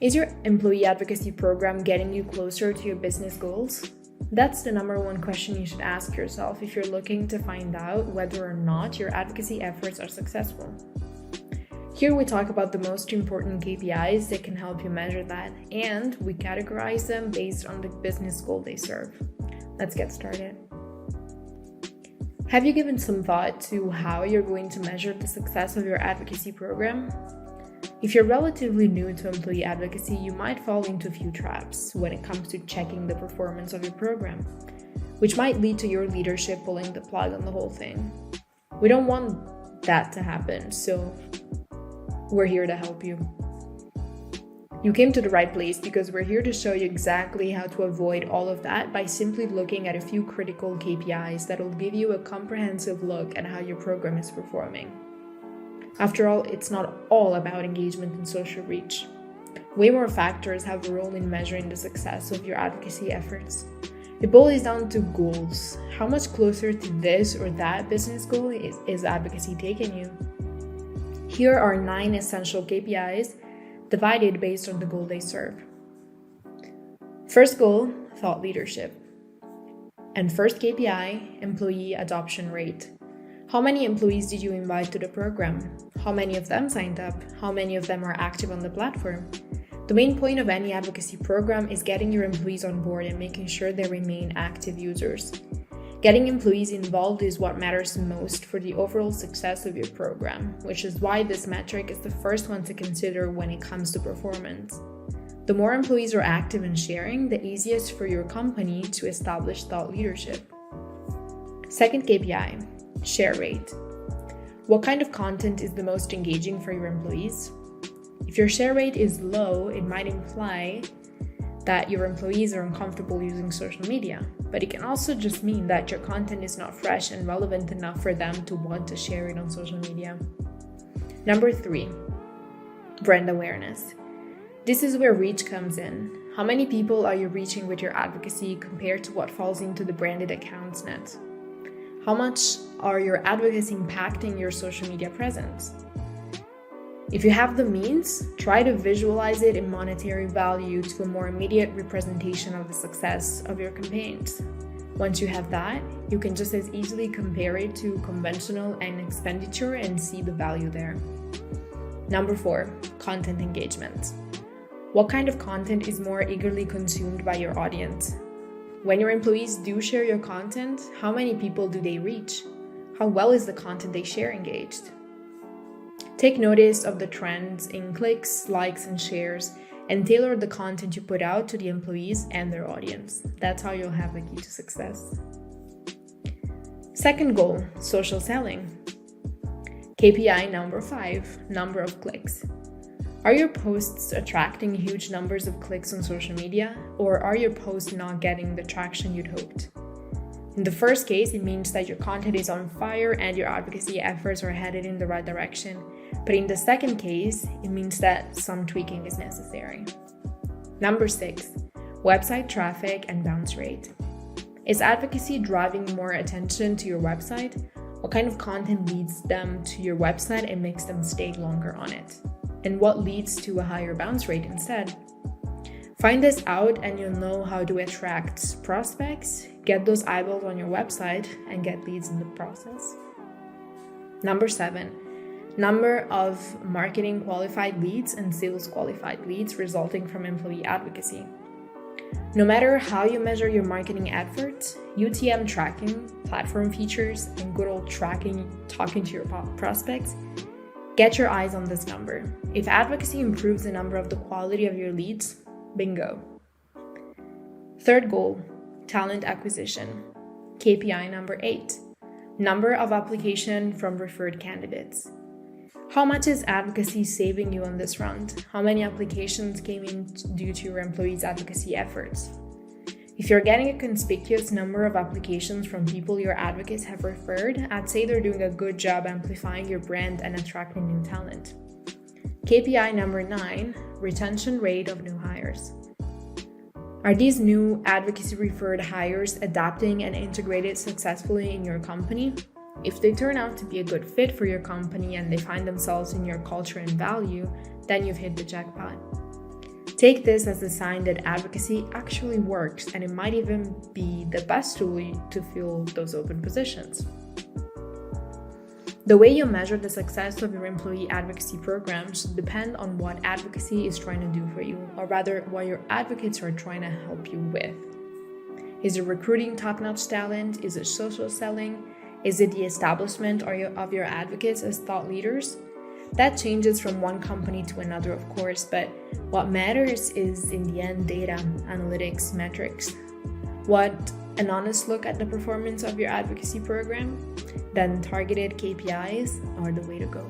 Is your employee advocacy program getting you closer to your business goals? That's the number one question you should ask yourself if you're looking to find out whether or not your advocacy efforts are successful. Here we talk about the most important KPIs that can help you measure that, and we categorize them based on the business goal they serve. Let's get started. Have you given some thought to how you're going to measure the success of your advocacy program? If you're relatively new to employee advocacy, you might fall into a few traps when it comes to checking the performance of your program, which might lead to your leadership pulling the plug on the whole thing. We don't want that to happen, so we're here to help you. You came to the right place because we're here to show you exactly how to avoid all of that by simply looking at a few critical KPIs that will give you a comprehensive look at how your program is performing. After all, it's not all about engagement and social reach. Way more factors have a role in measuring the success of your advocacy efforts. It boils down to goals. How much closer to this or that business goal is advocacy taking you? Here are 9 essential KPIs divided based on the goal they serve. First goal, thought leadership. And first KPI, employee adoption rate. How many employees did you invite to the program? How many of them signed up? How many of them are active on the platform? The main point of any advocacy program is getting your employees on board and making sure they remain active users. Getting employees involved is what matters most for the overall success of your program, which is why this metric is the first one to consider when it comes to performance. The more employees are active and sharing, the easiest for your company to establish thought leadership. Second KPI, share rate. What kind of content is the most engaging for your employees? If your share rate is low, it might imply that your employees are uncomfortable using social media, but it can also just mean that your content is not fresh and relevant enough for them to want to share it on social media. Number 3, brand awareness. This is where reach comes in. How many people are you reaching with your advocacy compared to what falls into the branded accounts net? How much are your advocacy impacting your social media presence? If you have the means, try to visualize it in monetary value to a more immediate representation of the success of your campaigns. Once you have that, you can just as easily compare it to conventional and expenditure and see the value there. Number 4, content engagement. What kind of content is more eagerly consumed by your audience? When your employees do share your content, how many people do they reach? How well is the content they share engaged? Take notice of the trends in clicks, likes, and shares, and tailor the content you put out to the employees and their audience. That's how you'll have the key to success. Second goal, social selling. KPI number 5, number of clicks. Are your posts attracting huge numbers of clicks on social media, or are your posts not getting the traction you'd hoped? In the first case, it means that your content is on fire and your advocacy efforts are headed in the right direction. But in the second case, it means that some tweaking is necessary. Number 6, website traffic and bounce rate. Is advocacy driving more attention to your website? What kind of content leads them to your website and makes them stay longer on it? And what leads to a higher bounce rate instead? Find this out and you'll know how to attract prospects, get those eyeballs on your website, and get leads in the process. Number 7, number of marketing qualified leads and sales qualified leads resulting from employee advocacy. No matter how you measure your marketing efforts, UTM tracking, platform features, and good old talking to your prospects, get your eyes on this number. If advocacy improves the number of the quality of your leads, bingo. Third goal, talent acquisition. KPI number 8, number of application from referred candidates. How much is advocacy saving you on this front? How many applications came in due to your employees' advocacy efforts? If you're getting a conspicuous number of applications from people your advocates have referred, I'd say they're doing a good job amplifying your brand and attracting new talent. KPI number 9, retention rate of new hires. Are these new advocacy referred hires adapting and integrated successfully in your company? If they turn out to be a good fit for your company and they find themselves in your culture and value, then you've hit the jackpot. Take this as a sign that advocacy actually works, and it might even be the best tool to fill those open positions. The way you measure the success of your employee advocacy programs depend on what advocacy is trying to do for you, or rather, what your advocates are trying to help you with. Is it recruiting top-notch talent? Is it social selling? Is it the establishment of your advocates as thought leaders? That changes from one company to another, of course, but what matters is, in the end, data, analytics, metrics. What an honest look at the performance of your advocacy program, then targeted KPIs are the way to go.